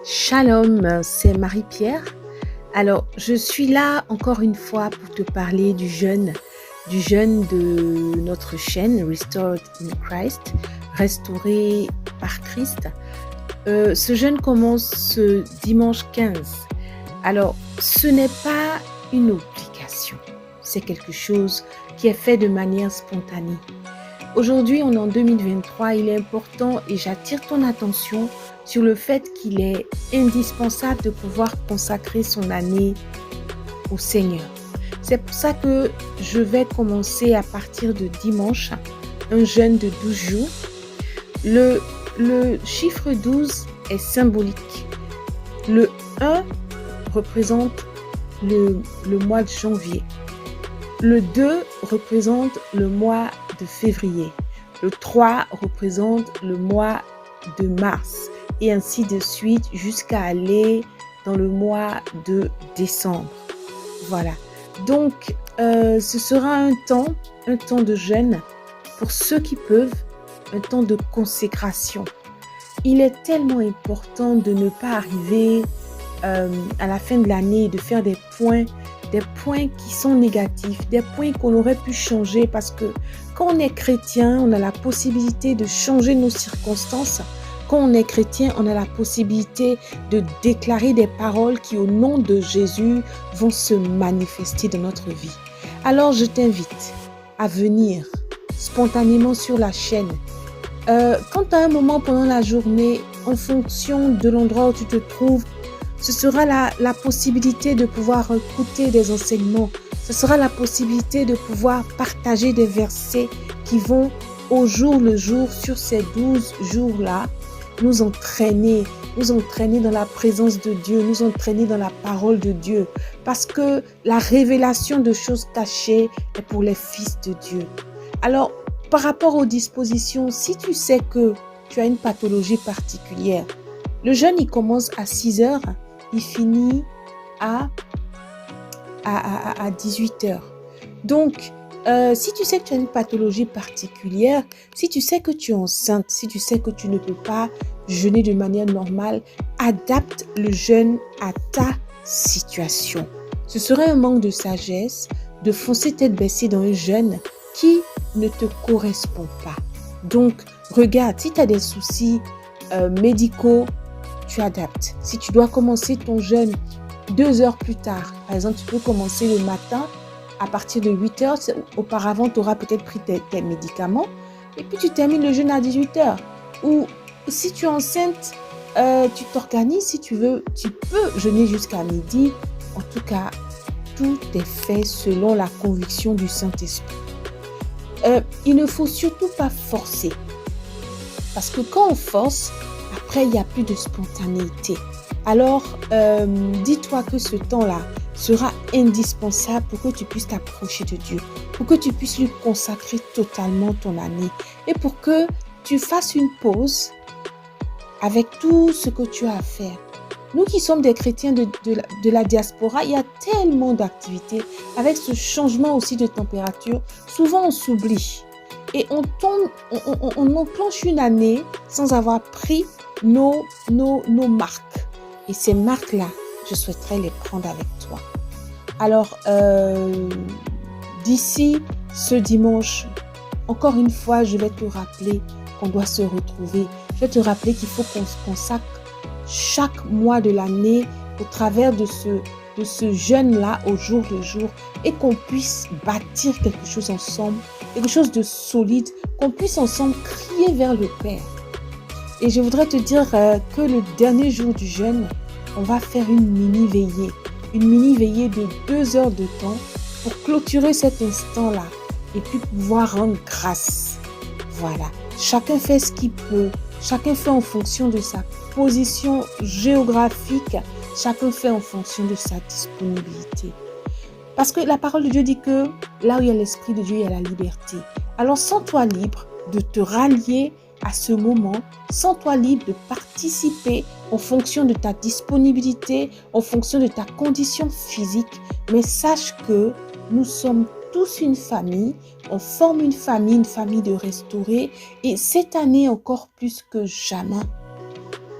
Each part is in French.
Shalom, c'est Marie-Pierre. Alors, je suis là encore une fois pour te parler du jeûne de notre chaîne Restored in Christ, restauré par Christ. Ce jeûne commence ce dimanche 15. Alors, ce n'est pas une obligation, c'est quelque chose qui est fait de manière spontanée. Aujourd'hui, on est en 2023, il est important et j'attire ton attention sur le fait qu'il est indispensable de pouvoir consacrer son année au Seigneur. C'est pour ça que je vais commencer à partir de dimanche un jeûne de 12 jours. Le chiffre 12 est symbolique. Le 1 représente le mois de janvier. Le 2 représente le mois de février. Le 3 représente le mois de mars. Et ainsi de suite jusqu'à aller dans le mois de décembre. Voilà. Donc, ce sera un temps de jeûne pour ceux qui peuvent, un temps de consécration. Il est tellement important de ne pas arriver à la fin de l'année et de faire des points qui sont négatifs, des points qu'on aurait pu changer parce que quand on est chrétien, on a la possibilité de changer nos circonstances. Quand on est chrétien, on a la possibilité de déclarer des paroles qui, au nom de Jésus, vont se manifester dans notre vie. Alors, je t'invite à venir spontanément sur la chaîne. Quand tu as un moment pendant la journée, en fonction de l'endroit où tu te trouves, ce sera la possibilité de pouvoir écouter des enseignements. Ce sera la possibilité de pouvoir partager des versets qui vont au jour le jour sur ces 12 jours-là. Nous entraîner dans la présence de Dieu, nous entraîner dans la parole de Dieu. Parce que la révélation de choses cachées est pour les fils de Dieu. Alors, par rapport aux dispositions, si tu sais que tu as une pathologie particulière, le jeûne, il commence à 6 heures, il finit à 18 heures. Donc, si tu sais que tu as une pathologie particulière, si tu sais que tu es enceinte, si tu sais que tu ne peux pas jeûner de manière normale, adapte le jeûne à ta situation. Ce serait un manque de sagesse de foncer tête baissée dans un jeûne qui ne te correspond pas. Donc, regarde, si tu as des soucis médicaux, tu adaptes. Si tu dois commencer ton jeûne 2 heures plus tard, par exemple, tu peux commencer le matin à partir de 8 heures. Auparavant, tu auras peut-être pris tes médicaments et puis tu termines le jeûne à 18 heures. Ou si tu es enceinte, tu t'organises si tu veux, tu peux jeûner jusqu'à midi. En tout cas, tout est fait selon la conviction du Saint-Esprit. Il ne faut surtout pas forcer. Parce que quand on force, après, il n'y a plus de spontanéité. Alors, dis-toi que ce temps-là sera indispensable pour que tu puisses t'approcher de Dieu, pour que tu puisses lui consacrer totalement ton année et pour que tu fasses une pause avec tout ce que tu as à faire. Nous qui sommes des chrétiens de la diaspora, il y a tellement d'activités. Avec ce changement aussi de température, souvent on s'oublie et on enclenche une année sans avoir pris nos marques. Et ces marques-là, je souhaiterais les prendre avec toi. Alors, d'ici ce dimanche, encore une fois, je vais te rappeler qu'on doit se retrouver. Je vais te rappeler qu'il faut qu'on se consacre chaque mois de l'année au travers de ce jeûne-là au jour le jour et qu'on puisse bâtir quelque chose ensemble, quelque chose de solide, qu'on puisse ensemble crier vers le Père. Et je voudrais te dire que le dernier jour du jeûne, on va faire une mini-veillée de 2 heures de temps pour clôturer cet instant-là et puis pouvoir rendre grâce. Voilà, chacun fait ce qu'il peut, chacun fait en fonction de sa position géographique, chacun fait en fonction de sa disponibilité. Parce que la parole de Dieu dit que là où il y a l'Esprit de Dieu, il y a la liberté. Alors sens-toi libre de te rallier à ce moment, sens-toi libre de participer en fonction de ta disponibilité, en fonction de ta condition physique. Mais sache que nous sommes tous une famille, on forme une famille de restaurés. Et cette année encore plus que jamais,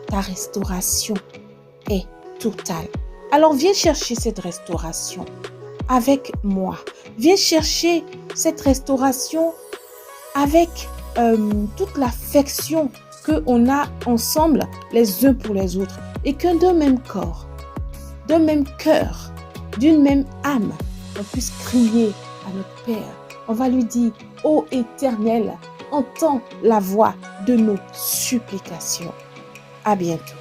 ta restauration est total. Alors viens chercher cette restauration avec moi. Viens chercher cette restauration avec toute l'affection qu'on a ensemble les uns pour les autres et que d'un même corps, d'un même cœur, d'une même âme, on puisse crier à notre Père. On va lui dire, ô Éternel, entends la voix de nos supplications. À bientôt.